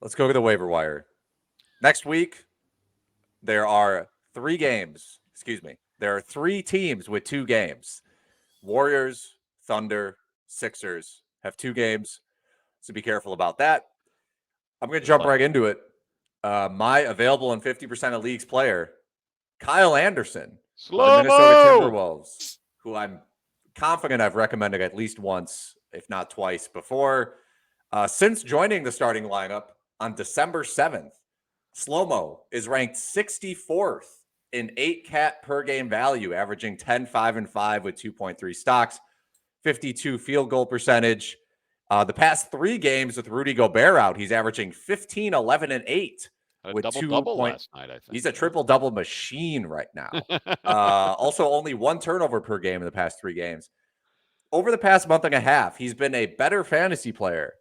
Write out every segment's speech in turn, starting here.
Let's go to the waiver wire. Next week, there are 3 games. Excuse me. There are 3 teams with 2 games. Warriors, Thunder, Sixers have 2 games, so be careful about that. I'm going to jump right into it. My available in 50% of leagues player, Kyle Anderson, the Minnesota Timberwolves, who I'm confident I've recommended at least once, if not twice before. Since joining the starting lineup on December 7th, Slow-Mo is ranked 64th in 8 cat per game value, averaging 10, 5, and 5 with 2.3 stocks, 52 field goal percentage. The past 3 games with Rudy Gobert out, he's averaging 15, 11, and 8. With double last night, I think. He's a triple-double machine right now. Also, only 1 turnover per game in the past 3 games. Over the past month and a half, he's been a better fantasy player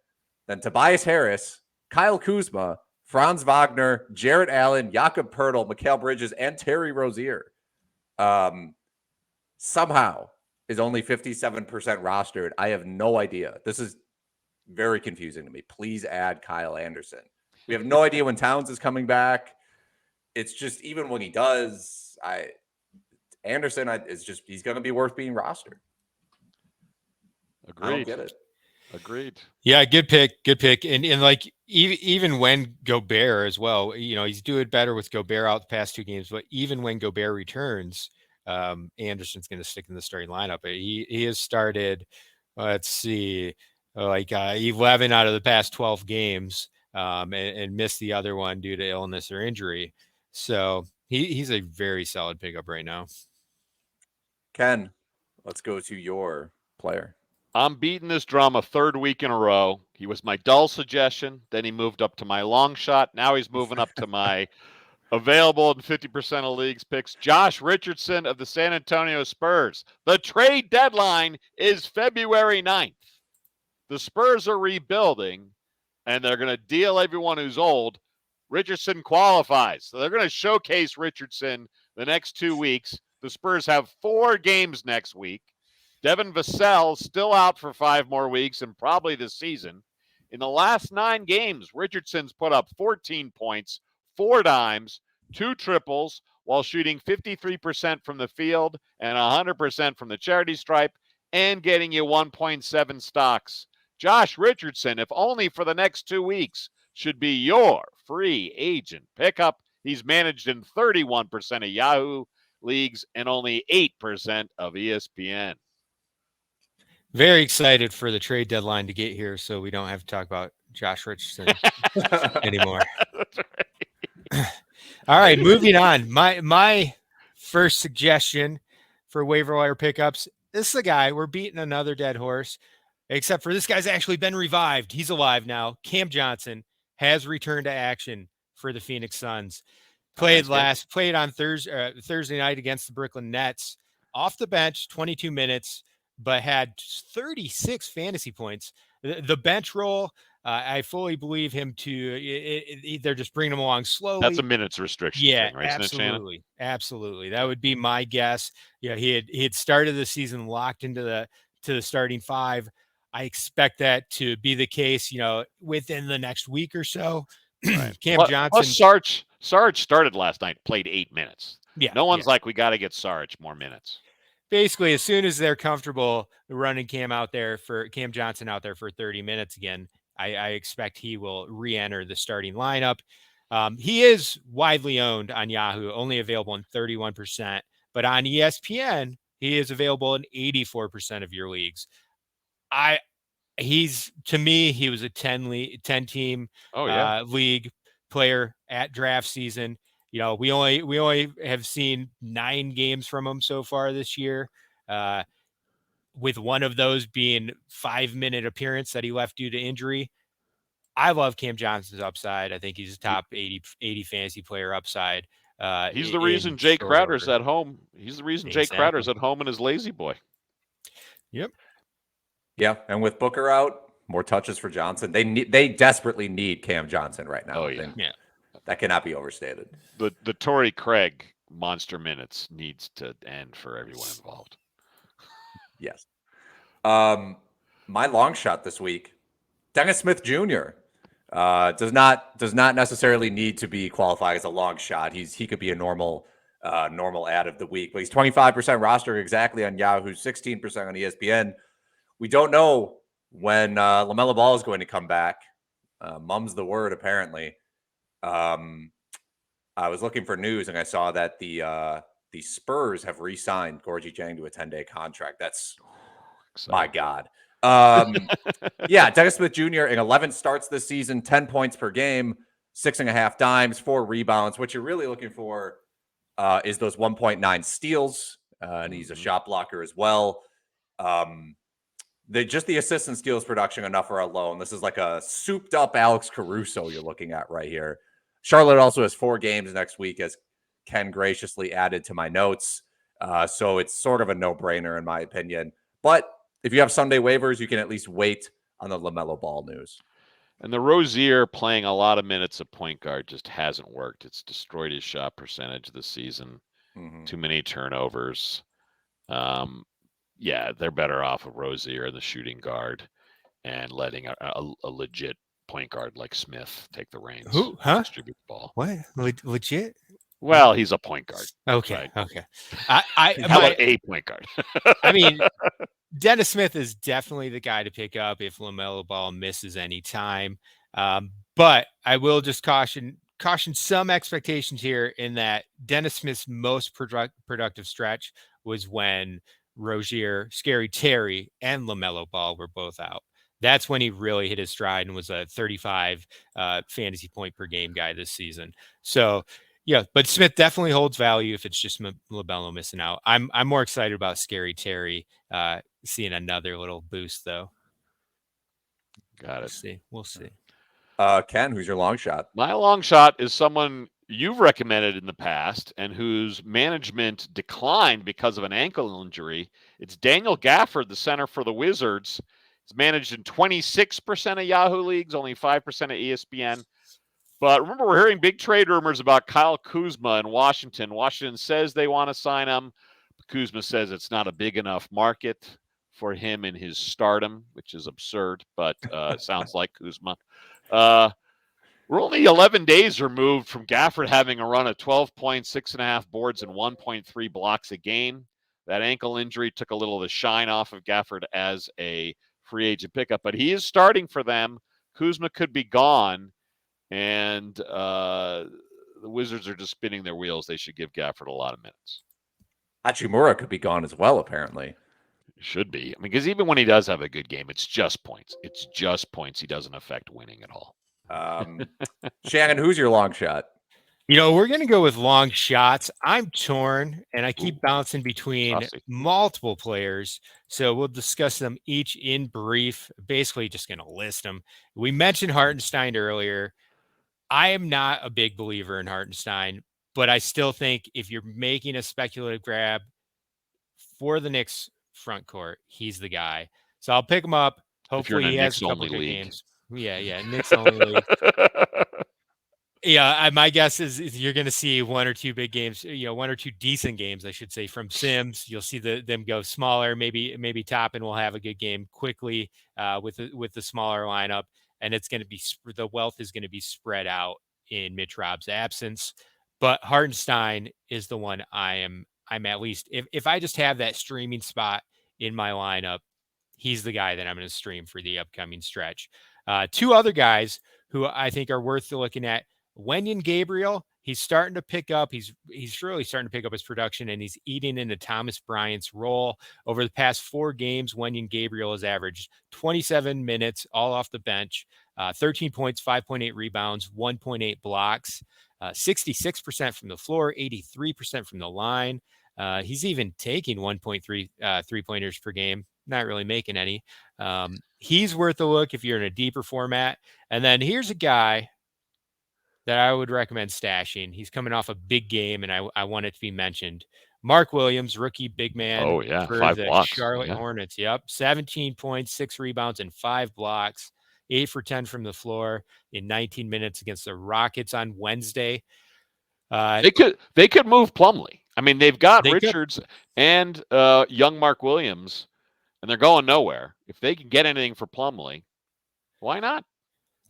than Tobias Harris, Kyle Kuzma, Franz Wagner, Jarrett Allen, Jakob Poeltl, Mikal Bridges, and Terry Rozier. Somehow is only 57% rostered. I have no idea. This is very confusing to me. Please add Kyle Anderson. We have no idea when Towns is coming back. It's just, even when he does, Anderson is just, he's going to be worth being rostered. Agreed. I don't get it. Agreed. Yeah, good pick. Good pick. And like, even when Gobert as well, he's doing better with Gobert out the past 2 games, but even when Gobert returns, Anderson's going to stick in the starting lineup. He has started, let's see, 11 out of the past 12 games, and missed the other one due to illness or injury. So he's a very solid pickup right now. Ken, let's go to your player. I'm beating this drum a 3rd week in a row. He was my dull suggestion. Then he moved up to my long shot. Now he's moving up to my available in 50% of leagues picks. Josh Richardson of the San Antonio Spurs. The trade deadline is February 9th. The Spurs are rebuilding, and they're going to deal everyone who's old. Richardson qualifies. So they're going to showcase Richardson the next 2 weeks. The Spurs have 4 games next week. Devin Vassell still out for 5 more weeks and probably this season. In the last 9 games, Richardson's put up 14 points, 4 dimes, 2 triples, while shooting 53% from the field and 100% from the charity stripe, and getting you 1.7 stocks. Josh Richardson, if only for the next 2 weeks, should be your free agent pickup. He's managed in 31% of Yahoo leagues and only 8% of ESPN. Very excited for the trade deadline to get here, so we don't have to talk about Josh Richardson anymore. That's right. All right, moving on. My first suggestion for waiver wire pickups. This is a guy, we're beating another dead horse, except for this guy's actually been revived. He's alive now. Cam Johnson has returned to action for the Phoenix Suns. Played on Thursday night against the Brooklyn Nets. Off the bench, 22 minutes. But had 36 fantasy points. The bench role, I fully believe him to. They're just bringing him along slowly. That's a minutes restriction thing, right? Absolutely, absolutely. That would be my guess. Yeah, he had started the season locked into the starting 5. I expect that to be the case. Within the next week or so. Right. Cam Johnson. Plus Sarge started last night, played 8 minutes. Yeah, no one's like, we got to get Sarge more minutes. Basically, as soon as they're comfortable running Cam Johnson out there for 30 minutes again, I expect he will re-enter the starting lineup. He is widely owned on Yahoo, only available in 31%, but on ESPN, he is available in 84% of your leagues. He was a 10 team league player at draft season. We only have seen 9 games from him so far this year, with one of those being 5-minute appearance that he left due to injury. I love Cam Johnson's upside. I think he's a top 80 fantasy player upside. He's the reason Jay Crowder's at home. He's the reason Jay Crowder's at home in his lazy boy. Yep. Yeah, and with Booker out, more touches for Johnson. They desperately need Cam Johnson right now. Oh yeah. That cannot be overstated. The Torrey Craig monster minutes needs to end for everyone involved. Yes. My long shot this week, Dennis Smith Jr. Does not necessarily need to be qualified as a long shot. He could be a normal ad of the week, but he's 25% roster exactly on Yahoo, 16% on ESPN. We don't know when LaMelo Ball is going to come back. Mum's the word, apparently. I was looking for news and I saw that the Spurs have re-signed Gorgie Jang to a 10-day contract. That's my God. Yeah, Dennis Smith Jr. in 11 starts this season, 10 points per game, 6.5 dimes, 4 rebounds. What you're really looking for is those 1.9 steals, and he's a shot blocker as well. Just the assist and steals production enough for alone. This is like a souped up Alex Caruso you're looking at right here. Charlotte also has 4 games next week, as Ken graciously added to my notes. So it's sort of a no-brainer in my opinion. But if you have Sunday waivers, you can at least wait on the LaMelo Ball news. And the Rozier playing a lot of minutes at point guard just hasn't worked. It's destroyed his shot percentage this season. Too many turnovers. Yeah, they're better off of Rozier and the shooting guard and letting a legit point guard like Smith take the reins. Who? Huh? Distribute the ball. What? Legit? Well, he's a point guard. Okay. Right? Okay. How about a point guard? I mean, Dennis Smith is definitely the guy to pick up if LaMelo Ball misses any time. But I will just caution some expectations here in that Dennis Smith's most productive stretch was when Rozier, Scary Terry, and LaMelo Ball were both out. That's when he really hit his stride and was a 35 fantasy point per game guy this season. So, yeah, but Smith definitely holds value if it's just LaMelo missing out. I'm more excited about Scary Terry seeing another little boost, though. Got it. We'll see. Ken, who's your long shot? My long shot is someone you've recommended in the past and whose management declined because of an ankle injury. It's Daniel Gafford, the center for the Wizards. It's managed in 26% of Yahoo leagues, only 5% of ESPN. But remember, we're hearing big trade rumors about Kyle Kuzma in Washington. Washington says they want to sign him. Kuzma says it's not a big enough market for him in his stardom, which is absurd, but sounds like Kuzma. We're only 11 days removed from Gafford having a run of 12 points, 6.5 boards, and 1.3 blocks a game. That ankle injury took a little of the shine off of Gafford as a free agent pickup, but he is starting for them. Kuzma could be gone, and the Wizards are just spinning their wheels. They should give Gafford a lot of minutes. Hachimura could be gone as well, apparently. Should be. I mean, because even when he does have a good game, it's just points. It's just points. He doesn't affect winning at all. Shannon, who's your long shot? We're going to go with long shots. I'm torn, and I keep bouncing between multiple players. So we'll discuss them each in brief. Basically, just going to list them. We mentioned Hartenstein earlier. I am not a big believer in Hartenstein, but I still think if you're making a speculative grab for the Knicks front court, he's the guy. So I'll pick him up. Hopefully he has a couple good games. Yeah, Knicks only league. Yeah, my guess is you're going to see 1 or 2 big games, 1 or 2 decent games, I should say, from Sims. You'll see them go smaller. Maybe Toppin will have a good game quickly with the smaller lineup, and it's going to be the wealth is going to be spread out in Mitch Rob's absence. But Hartenstein is the one I'm at least if I just have that streaming spot in my lineup, he's the guy that I'm going to stream for the upcoming stretch. 2 other guys who I think are worth looking at. Wenyen Gabriel, he's starting to pick up. He's really starting to pick up his production, and he's eating into Thomas Bryant's role. Over the past 4 games, Wenyen Gabriel has averaged 27 minutes, all off the bench, 13 points, 5.8 rebounds, 1.8 blocks, 66% from the floor, 83% from the line. He's even taking 1.3 3-pointers per game, not really making any. He's worth a look if you're in a deeper format. And then here's a guy that I would recommend stashing. He's coming off a big game, and I want it to be mentioned. Mark Williams, rookie big man for 5 the blocks. Charlotte Hornets. Yep, 17 points, 6 rebounds, and 5 blocks. 8 for 10 from the floor in 19 minutes against the Rockets on Wednesday. They could move Plumlee. I mean, they've got Richards and young Mark Williams, and they're going nowhere. If they can get anything for Plumlee, why not?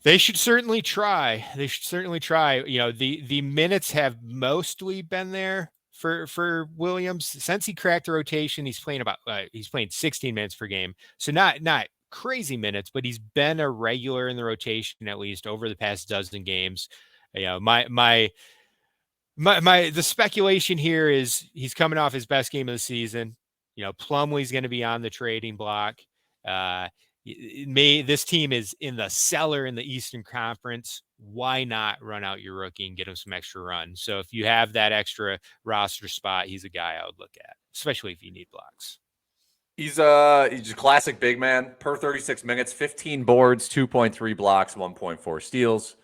They should certainly try. You know, the minutes have mostly been there for Williams since he cracked the rotation. He's playing 16 minutes per game, so not crazy minutes, but he's been a regular in the rotation at least over the past dozen games. You know, the speculation here is he's coming off his best game of the season. You know, Plumlee's going to be on the trading block. This team is in the cellar in the Eastern Conference. Why not run out your rookie and get him some extra runs? So if you have that extra roster spot, he's a guy I would look at, especially if you need blocks. He's a classic big man. Per 36 minutes, 15 boards, 2.3 blocks, 1.4 steals.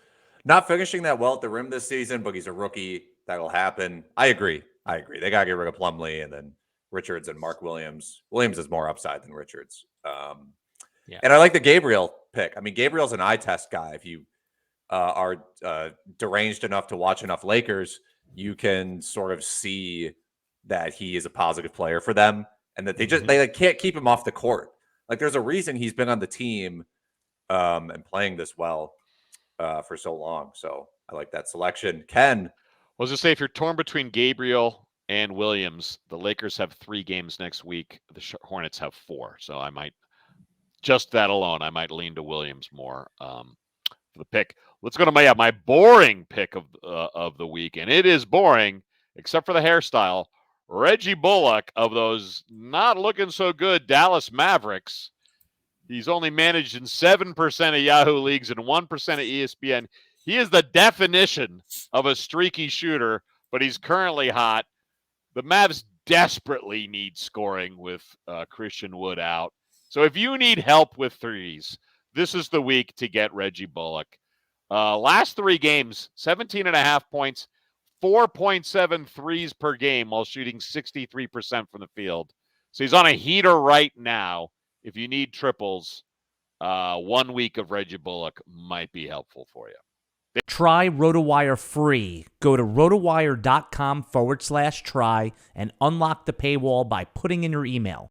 Not finishing that well at the rim this season, but he's a rookie. That'll happen. I agree. They got to get rid of Plumlee and then Richards and Mark Williams. Williams is more upside than Richards. Yeah. And I like the Gabriel pick. I mean, Gabriel's an eye test guy. If you are deranged enough to watch enough Lakers, you can sort of see that he is a positive player for them and that they can't keep him off the court. Like, there's a reason he's been on the team and playing this well for so long. So I like that selection. Ken. I was going to say, if you're torn between Gabriel and Williams, the Lakers have 3 games next week. The Hornets have 4. So I might, just that alone, I might lean to Williams more for the pick. Let's go to my boring pick of the week. And it is boring, except for the hairstyle. Reggie Bullock of those not looking so good Dallas Mavericks. He's only managed in 7% of Yahoo leagues and 1% of ESPN. He is the definition of a streaky shooter, but he's currently hot. The Mavs desperately need scoring with Christian Wood out. So if you need help with threes, this is the week to get Reggie Bullock. Last 3 games, 17.5 points, 4.7 threes per game while shooting 63% from the field. So he's on a heater right now. If you need triples, 1 week of Reggie Bullock might be helpful for you. Try RotoWire free. Go to rotowire.com/try and unlock the paywall by putting in your email.